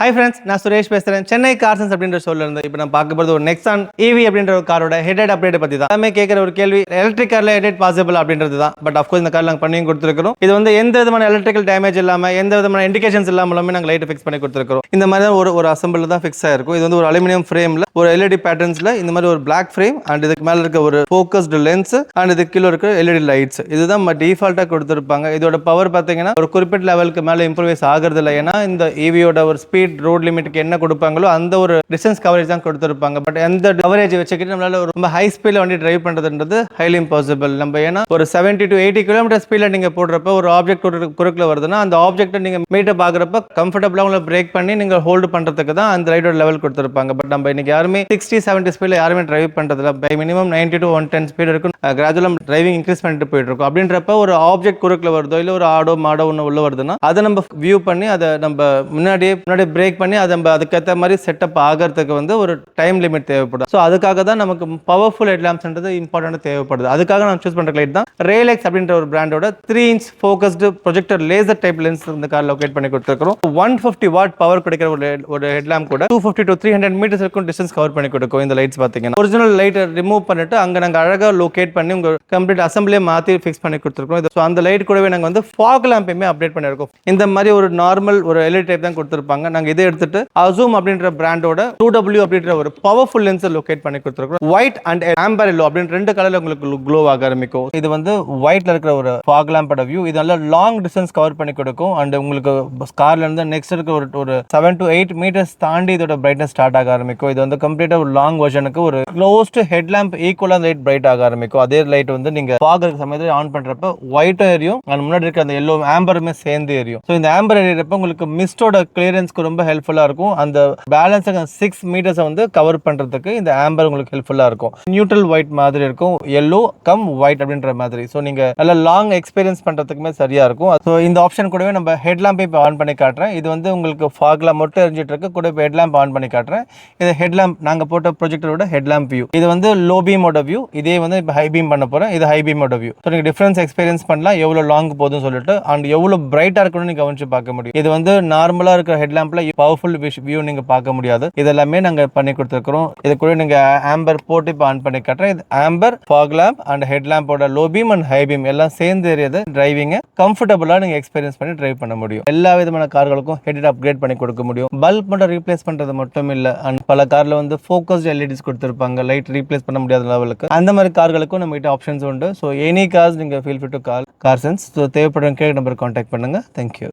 Hi friends, நான் சுரேஷ் பேசுகிறேன். சென்னை கார்சன்ஸ் அப்படின்ற ஷோல இருந்து இப்போ நான் பார்க்க போகிறது ஒரு நெக்ஸான் ஈவி அப்படின்ற ஒரு காரோட ஹெட் அப்டேட் பற்றி தான். எல்லாமே கேட்குற ஒரு கேள்வி, எலக்ட்ரிக் காரில் ஹெட் பாசிபிள் அப்படின்றது தான். பட் அஃப்கோர்ஸ் இந்த கார் நாங்கள் பண்ணி கொடுத்துருக்கோம். இது வந்து எந்த விதமான எலக்ட்ரிக்கல் டேமேஜ் இல்லாமல், எந்த விதமான இண்டிகேஷன்ஸ் இல்லாமலுமே நாங்கள் லைட்டை ஃபிக்ஸ் பண்ணி கொடுத்துருக்கோம். இந்த மாதிரி தான் ஒரு அசம்பிள் தான் ஃபிக்ஸ் ஆயிருக்கும். இது வந்து ஒரு அலுமினியம் ஃப்ரேமில் ஒரு எல்இடி பேட்டர்ன்ஸில் இந்த மாதிரி ஒரு பிளாக் ஃப்ரேம் அண்ட் இதுக்கு மேலே இருக்க ஒரு ஃபோக்கஸ்டு லென்ஸ் அண்ட் இதுக்கு கீழே இருக்க எல்இடி லைட்ஸ் இதுதான் நம்ம டிஃபால்ட்டாக கொடுத்துருப்பாங்க. இதோட பவர் பார்த்தீங்கன்னா ஒரு குறிப்பிட்ட லெவலுக்கு மேலே இம்ப்ரூவைஸ் ஆகிறது இல்லை. ஏன்னா இந்த ஈவியோட ஒரு ஸ்பீட் ரோட் லிமிட்டுக்கு என்ன கொடுப்பாங்களோ அந்த ஒரு டிஸ்டன்ஸ் கவரேஜ் தான் கொடுத்துருப்பாங்க. பட் எந்த கவரேஜ் வச்சுக்கிட்டு நம்மளால ரொம்ப ஹை ஸ்பீட்ல வண்டி டிரைவ் பண்றதுன்றது ஹைலி இம்பாசிபிள். நம்ம ஏன்னா ஒரு 70 to 80 கிலோமீட்டர் ஸ்பீட்ல நீங்க போடுறப்ப ஒரு ஆப்ஜெக்ட் ஒரு குறுக்குல வருதுன்னா அந்த ஆப்ஜெக்ட்டை நீங்க மீட்டை பாக்குறப்ப கம்ஃபர்டபுளா உங்களை பிரேக் பண்ணி நீங்க ஹோல்டு பண்றதுக்கு தான் அந்த ரைடோட லெவல் கொடுத்துருப்பாங்க. பட் நம்ம இன்னைக்கு யாருமே 60-70 ஸ்பீட்ல யாருமே டிரைவ் பண்றதுல பை மினிமம் 90 to 110 ஸ்பீட் இருக்கும். கிராஜுவலா டிரைவிங் இன்க்ரீஸ் பண்ணிட்டு போயிட்டு இருக்கும். அப்படின்றப்ப ஒரு ஆப்ஜெக்ட் குறுக்குல வருதோ இல்ல ஒரு ஆடோ மாடோ ஒன்று உள்ள வருதுன்னா அதை நம்ம வியூ பண்ணி அதை நம்ம முன்னாடியே பிரேக் பண்ணி அதை நம்ம அதுக்கேற்ற மாதிரி செட்டப் ஆகிறதுக்கு வந்து ஒரு டைம் லிமிட் தேவைப்படும். ஸோ அதுக்காக தான் நமக்கு பவர்ஃபுல் ஹெட் லேம்ப்ஸ்ன்றது இம்பார்ட்டன்ட் தேவைப்படுது. அதுக்காக நான் சூஸ் பண்ற லைட் தான் ரேலெக்ஸ் அப்படின்ற ஒரு பிராண்டோட 3 inch focused projector laser type lens இந்த கார் லொகேட் பண்ணி கொடுத்துருக்கோம். 150 வாட் பவர் கிடைக்கிற ஒரு ஹெட் லேம்ப் கூட 250 to 300 மீட்டர்ஸ் இருக்கும் டிஸ்டன்ஸ் கவர் பண்ணி கொடுக்கும். இந்த லைட்ஸ் பார்த்தீங்கன்னா ஒரிஜினல் லைட்டை ரிமூவ் பண்ணிட்டு அங்கே நாங்கள் அழகாக லொகேட் பண்ணி உங்க கம்ப்ளீட் அசம்பிளியே மாற்றி ஃபிக்ஸ் பண்ணி கொடுத்துருக்கோம். ஸோ அந்த லைட் கூடவே நாங்கள் வந்து ஃபாக் லேம்பையுமே அப்டேட் பண்ணியிருக்கோம். இந்த மாதிரி ஒரு நார்மல் ஒரு எல்இடி டைப் தான் கொடுத்துருப்பாங்க. நாங்கள் இதை எடுத்துட்டு அசூம் அப்படின்ற பிராண்டோட 2W அப்படின்ற ஒரு பவர்ஃபுல் லென்ஸ் லொகேட் பண்ணி கொடுத்துருக்கோம். ஒயிட் அண்ட் ஆம்பர் எல்லோ அப்படின்னு 2 கலர்ல உங்களுக்கு க்ளோ ஆக ஆரம்பிக்கும். இது வந்து ஒயிட்ல இருக்கிற ஒரு ஃபாக் லேம்போட வியூ. இது நல்ல லாங் டிஸ்டன்ஸ் கவர் பண்ணி கொடுக்கும். அண்ட் உங்களுக்கு கார்ல இருந்து நெக்ஸ்ட் இருக்க ஒரு 7 to 8 மீட்டர்ஸ் தாண்டி இதோட பிரைட்னஸ் ஸ்டார்ட் ஆக ஆரம்பிக்கும். இது வந்து கம்ப்ளீட்டா ஒரு லாங் வெர்ஷனுக்கு ஒரு க்ளோஸ்ட் ஹெட் லேம்ப் ஈக்குவலா லைட் பிரைட் ஆக ஆரம்பிக்கும். அதே லைட் வந்து நீங்க ஃபாக் இருக்க சமயத்துல ஆன் பண்றப்ப ஒயிட்டும் எரியும் அண்ட் முன்னாடி இருக்க அந்த எல்லோ ஆம்பருமே சேர்ந்து எரியும். ஸோ இந்த ஆம்பர் எரியறப்ப உங்களுக்கு மிஸ்டோட கிளியரன்ஸ்க்கு ரொம்ப ஹெல்ப்ஃபுல்லா இருக்கும். அந்த பேலன்ஸ் 6 மீட்டர்ஸ் வந்து கவர் பண்றதுக்கு இந்த ஆம்பர் உங்களுக்கு ஹெல்ப்ஃபுல்லா இருக்கும். நியூட்ரல் ஒயிட் மாதிரி இருக்கும், எல்லோ கம் ஒயிட் அப்படின்ற மாதிரி. ஸோ நீங்க நல்ல லாங் எக்ஸ்பீரியன்ஸ் பண்றதுக்குமே சரியா இருக்கும். ஸோ இந்த ஆப்ஷன் கூடவே நம்ம ஹெட் லேம்பை இப்போ ஆன் பண்ணி காட்டுறேன். இது வந்து உங்களுக்கு ஃபாக்ல மட்டும் எரிஞ்சிட்டு இருக்கு. கூட ஹெட் லேம்ப் ஆன் பண்ணி காட்டுறேன். இது ஹெட் லேம்ப் நாங்க போட்ட ப்ரொஜெக்டரோட ஹெட் லேம்ப் வியூ. இது வந்து லோ பீமோட வியூ. இதே வந்து இப்போ ஹை பீம் பண்ண போறேன். இது ஹை பீமோட வியூ. ஸோ நீங்க டிஃபரன்ஸ் எக்ஸ்பீரியன்ஸ் பண்ணலாம், எவ்வளவு லாங் போகுதுன்னு சொல்லிட்டு அண்ட் எவ்வளவு பிரைட்டா இருக்குன்னு நீங்க கவனிச்சு பார்க்க முடியும். இது வந்து நார்மலா இருக்கிற ஹெட் லேம்ப்ல பவர்ஃபுல் வியூ நீங்க பார்க்க முடியாது. இதெல்லாமே நாங்க பண்ணி கொடுத்துருக்கோம். இது கூட நீங்க ஆம்பர் போட்டு இப்போ ஆன் பண்ணி காட்டுறேன். இது amber, fog lamp and head லேம்போட low beam and high beam எல்லாம் சேர்ந்து எரியது டிரைவிங் கம்ஃபர்டபுளா நீங்க எக்ஸ்பீரியன்ஸ் பண்ணி டிரைவ் பண்ண முடியும். எல்லா விதமான கார்களுக்கும் ஹெட் அப்கிரேட் பண்ணி கொடுக்க முடியும். பல்ப் மட்டும் ரீப்ளேஸ் பண்றது மட்டும் இல்ல, அண்ட் பல கார்ல வந்து ஃபோக்கஸ்ட் எல்இடிஸ் கொடுத்திருப்பாங்க, லைட் ரீப்ளேஸ் பண்ண முடியாத லெவலுக்கு. அந்த மாதிரி கார்களுக்கும் நம்ம கிட்ட ஆப்ஷன்ஸ் உண்டு. ஸோ எனி கார்ஸ் நீங்க ஃபீல் ஃப்ரீ டு கால் கார்சன்ஸ். ஸோ தேவைப்படுற கேட்க நம்பர் கான்டாக்ட் பண்ணுங்க. தேங்க்யூ.